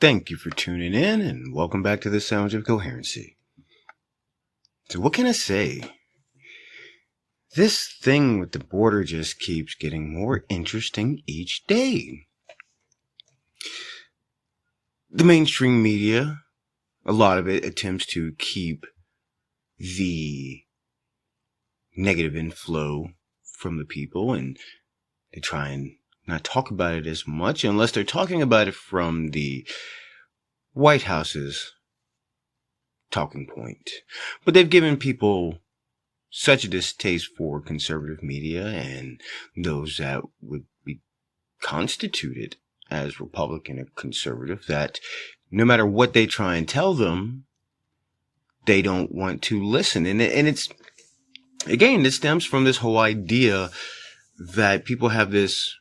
Thank you for tuning in and welcome back to the Sounds of Coherency. So what can I say? This thing with the border just keeps getting more interesting each day. The mainstream media, a lot of it attempts to keep the negative inflow from the people, and they try and not talk about it as much unless they're talking about it from the White House's talking point. But they've given people such a distaste for conservative media and those that would be constituted as Republican or conservative that no matter what they try and tell them, they don't want to listen. And it's, again, this stems from this whole idea that people have this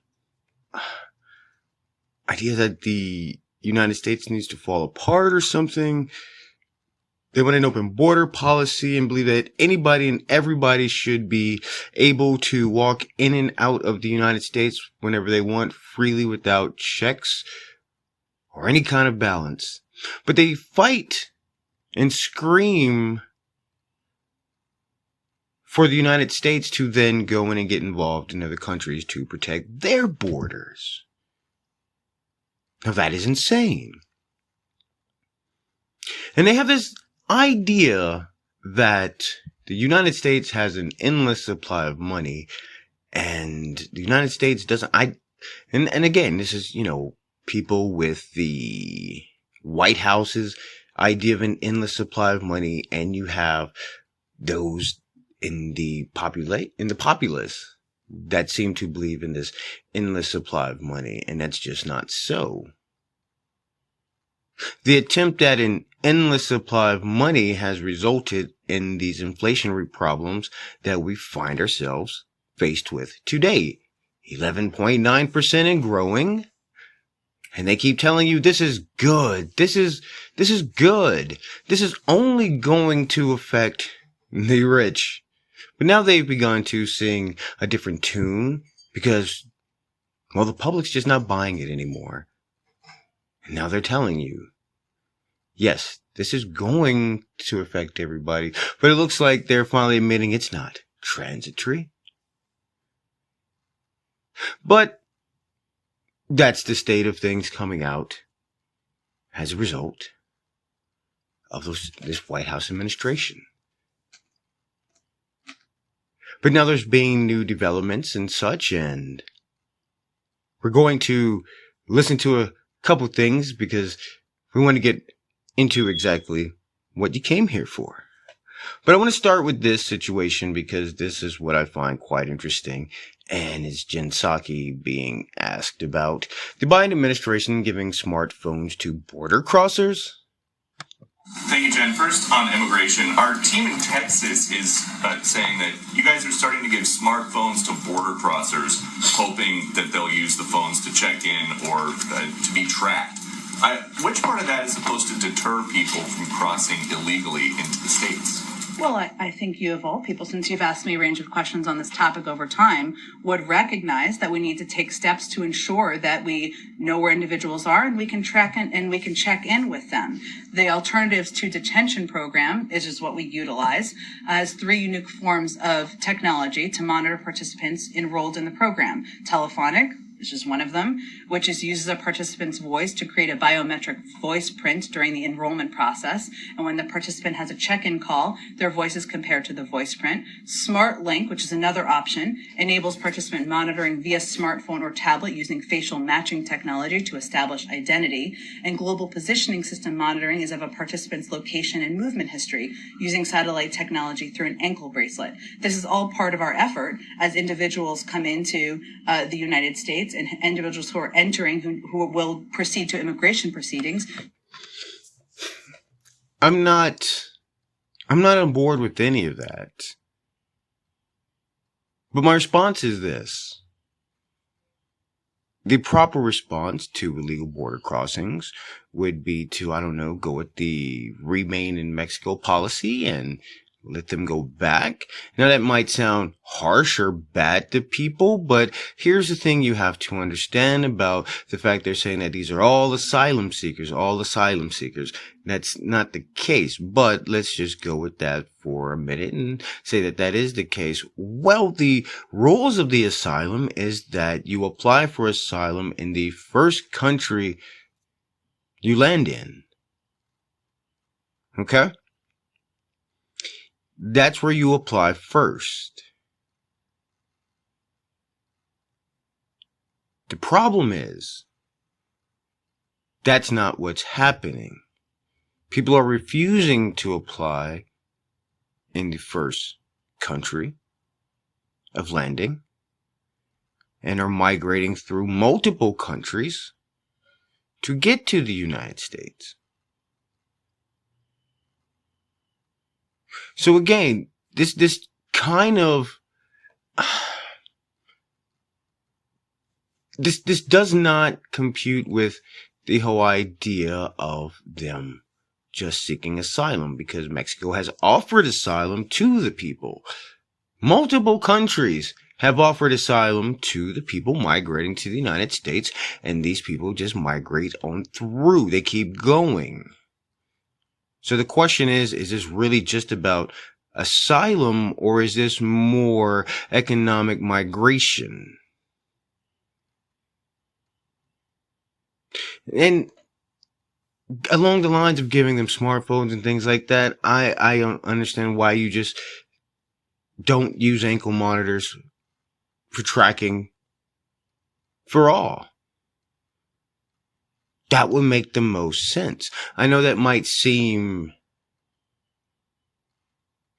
idea that the United States needs to fall apart or something. They want an open border policy and believe that anybody and everybody should be able to walk in and out of the United States whenever they want, freely, without checks or any kind of balance. But they fight and scream for the United States to then go in and get involved in other countries to protect their borders. Now that is insane. And they have this idea that the United States has an endless supply of money and the United States doesn't. And again, this is, people with the White House's idea of an endless supply of money, and you have those in the populace that seem to believe in this endless supply of money, and that's just not so. The attempt at an endless supply of money has resulted in these inflationary problems that we find ourselves faced with today. 11.9% and growing. And they keep telling you this is good. This is good. This is only going to affect the rich. But now they've begun to sing a different tune because, well, the public's just not buying it anymore. And now they're telling you, yes, this is going to affect everybody, but it looks like they're finally admitting it's not transitory. But that's the state of things coming out as a result of this White House administration. But now there's being new developments and such, and we're going to listen to a couple things because we want to get into exactly what you came here for. But I want to start with this situation because this is what I find quite interesting, and is Jen Psaki being asked about the Biden administration giving smartphones to border crossers. Thank you, Jen. First, on immigration, our team in Texas is saying that you guys are starting to give smartphones to border crossers, hoping that they'll use the phones to check in or to be tracked. Which part of that is supposed to deter people from crossing illegally into the States? Well, I think you of all people, since you've asked me a range of questions on this topic over time, would recognize that we need to take steps to ensure that we know where individuals are and we can track and we can check in with them. The Alternatives to Detention program is just what we utilize as 3 unique forms of technology to monitor participants enrolled in the program. Telephonic, which is one of them, which uses a participant's voice to create a biometric voice print during the enrollment process. And when the participant has a check-in call, their voice is compared to the voice print. Smart Link, which is another option, enables participant monitoring via smartphone or tablet using facial matching technology to establish identity. And Global Positioning System monitoring is of a participant's location and movement history using satellite technology through an ankle bracelet. This is all part of our effort as individuals come into the United States and individuals who are entering who will proceed to immigration proceedings. I'm not on board with any of that. But my response is this. The proper response to illegal border crossings would be to, go with the remain in Mexico policy and let them go back. Now that might sound harsh or bad to people, but here's the thing you have to understand about the fact they're saying that these are all asylum seekers. That's not the case, but let's just go with that for a minute and say that that is the case. Well, the rules of the asylum is that you apply for asylum in the first country you land in. Okay? That's where you apply first. The problem is, that's not what's happening. People are refusing to apply in the first country of landing and are migrating through multiple countries to get to the United States. So again, this kind of this does not compute with the whole idea of them just seeking asylum, because Mexico has offered asylum to the people. Multiple countries have offered asylum to the people migrating to the United States, and these people just migrate on through. They keep going. So the question is this really just about asylum, or is this more economic migration? And along the lines of giving them smartphones and things like that, I don't understand why you just don't use ankle monitors for tracking for all. That would make the most sense. I know that might seem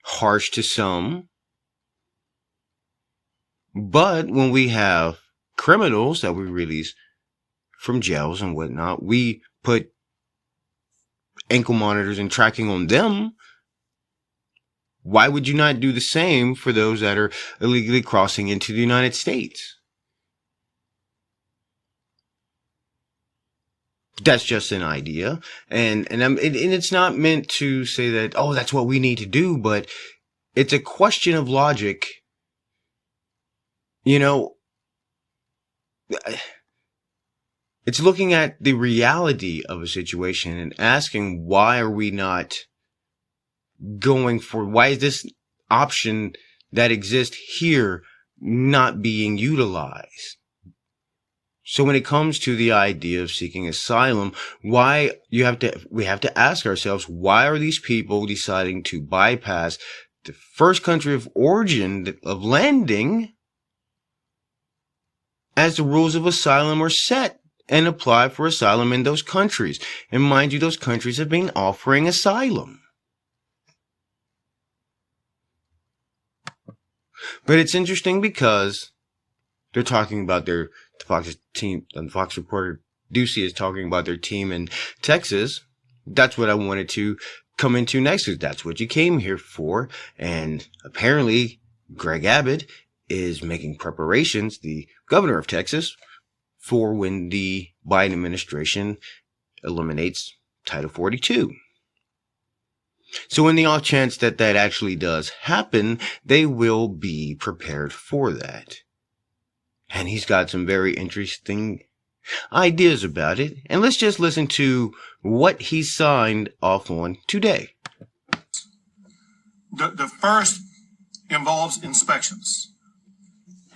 harsh to some, but when we have criminals that we release from jails and whatnot, we put ankle monitors and tracking on them. Why would you not do the same for those that are illegally crossing into the United States? That's just an idea, and it's not meant to say that, oh, that's what we need to do, but it's a question of logic. You know, it's looking at the reality of a situation and asking, why are we not going for, why is this option that exists here not being utilized? So when it comes to the idea of seeking asylum, we have to ask ourselves, why are these people deciding to bypass the first country of origin of landing as the rules of asylum are set, and apply for asylum in those countries? And mind you, those countries have been offering asylum. But it's interesting because they're talking about the Fox team, and Fox reporter Ducey is talking about their team in Texas. That's what I wanted to come into next, because that's what you came here for. And apparently Greg Abbott is making preparations, the governor of Texas, for when the Biden administration eliminates Title 42. So in the off chance that that actually does happen, they will be prepared for that. And he's got some very interesting ideas about it. And let's just listen to what he signed off on today. The first involves inspections.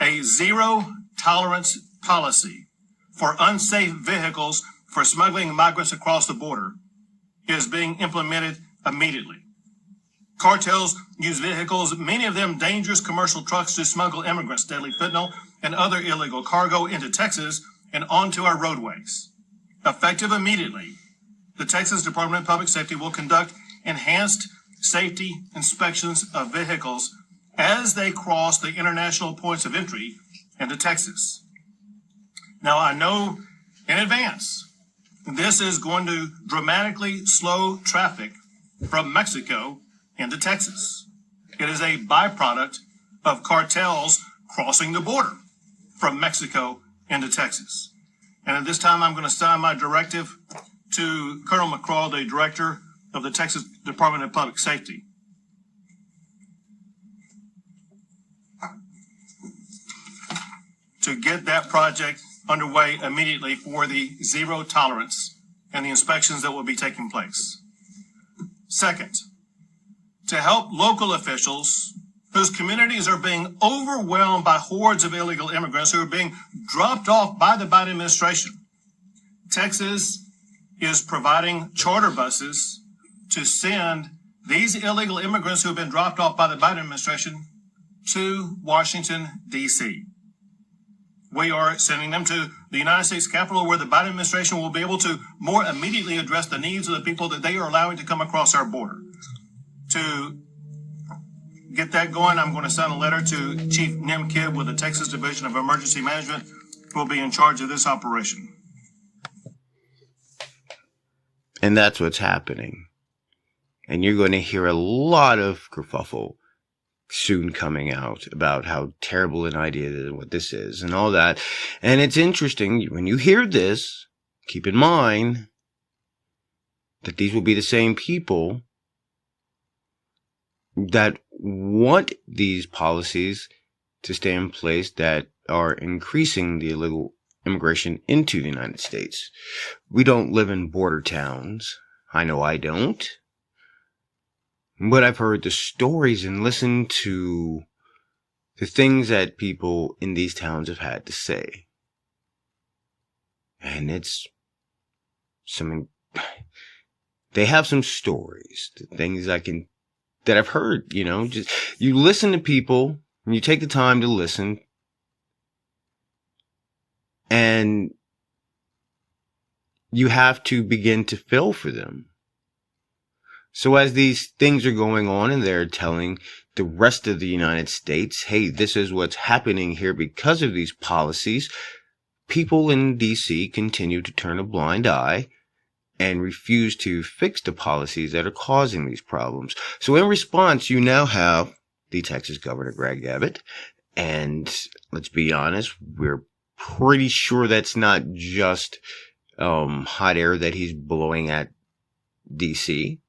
A zero tolerance policy for unsafe vehicles for smuggling migrants across the border is being implemented immediately. Cartels use vehicles, many of them dangerous commercial trucks, to smuggle immigrants, deadly fentanyl, and other illegal cargo into Texas and onto our roadways. Effective immediately, the Texas Department of Public Safety will conduct enhanced safety inspections of vehicles as they cross the international points of entry into Texas. Now, I know in advance this is going to dramatically slow traffic from Mexico into Texas. It is a byproduct of cartels crossing the border from Mexico into Texas. And at this time, I'm going to sign my directive to Colonel McCraw, the director of the Texas Department of Public Safety. to get that project underway immediately for the zero tolerance and the inspections that will be taking place. Second, to help local officials whose communities are being overwhelmed by hordes of illegal immigrants who are being dropped off by the Biden administration. Texas is providing charter buses to send these illegal immigrants who have been dropped off by the Biden administration to Washington, D.C. We are sending them to the United States Capitol, where the Biden administration will be able to more immediately address the needs of the people that they are allowing to come across our border. To get that going, I'm going to send a letter to Chief Nim Kidd with the Texas Division of Emergency Management, who will be in charge of this operation. And that's what's happening. And you're going to hear a lot of kerfuffle soon coming out about how terrible an idea it is, what this is, and all that. And it's interesting, when you hear this, keep in mind that these will be the same people that want these policies to stay in place that are increasing the illegal immigration into the United States. We don't live in border towns. I know I don't. But I've heard the stories and listened to the things that people in these towns have had to say. And it's they have some stories, the things that I've heard, just you listen to people and you take the time to listen, and you have to begin to feel for them. So as these things are going on and they're telling the rest of the United States, hey, this is what's happening here because of these policies, people in D.C. continue to turn a blind eye and refuse to fix the policies that are causing these problems. So in response, you now have the Texas Governor, Greg Abbott, and let's be honest, we're pretty sure that's not just hot air that he's blowing at D.C.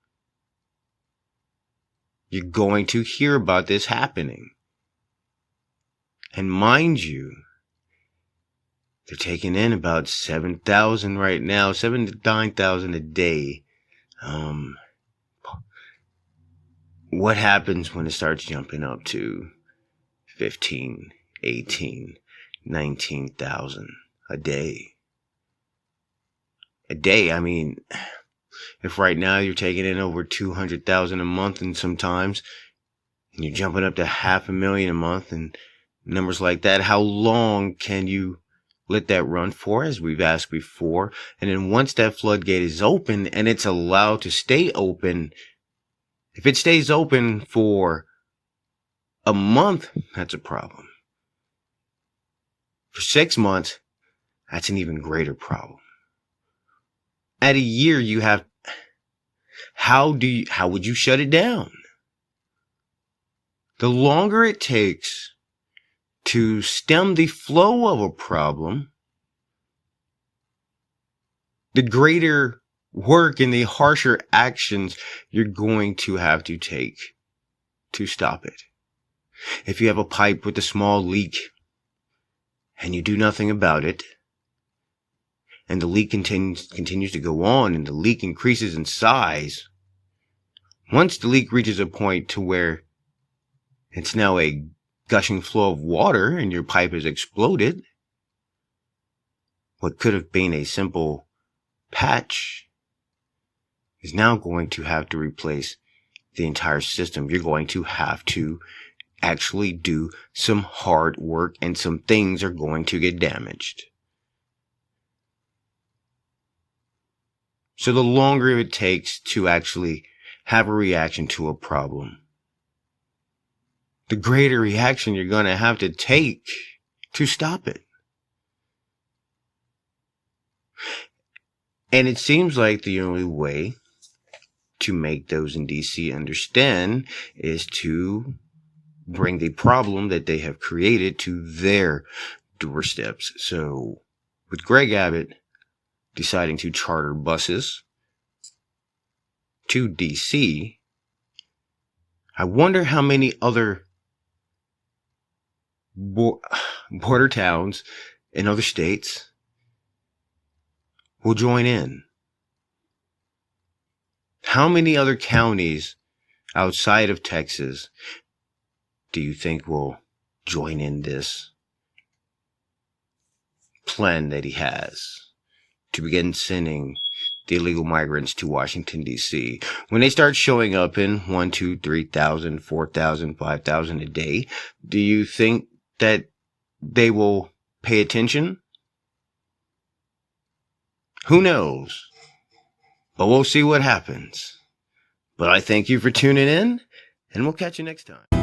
You're going to hear about this happening. And mind you, they're taking in about 7,000 right now, 7,000 to 9,000 a day. What happens when it starts jumping up to 15, 18, 19,000 a day? A day, I mean, if right now you're taking in over 200,000 a month, and sometimes and you're jumping up to 500,000 a month and numbers like that, how long can you let that run for, as we've asked before? And then once that floodgate is open and it's allowed to stay open, if it stays open for a month, that's a problem. For 6 months, that's an even greater problem. At a year, you have, how would you shut it down? The longer it takes to stem the flow of a problem, the greater work and the harsher actions you're going to have to take to stop it. If you have a pipe with a small leak and you do nothing about it, and the leak continues to go on, and the leak increases in size, once the leak reaches a point to where it's now a gushing flow of water and your pipe has exploded, what could have been a simple patch is now going to have to replace the entire system. You're going to have to actually do some hard work, and some things are going to get damaged. So the longer it takes to actually have a reaction to a problem, the greater reaction you're going to have to take to stop it. And it seems like the only way to make those in DC understand is to bring the problem that they have created to their doorsteps. So with Greg Abbott deciding to charter buses to DC, I wonder how many other border towns in other states will join in? How many other counties outside of Texas do you think will join in this plan that he has to begin sending the illegal migrants to Washington, D.C.? When they start showing up in 1, 2, 3,000, 4,000, 5,000 a day, do you think that they will pay attention? Who knows? But we'll see what happens. But I thank you for tuning in, and we'll catch you next time.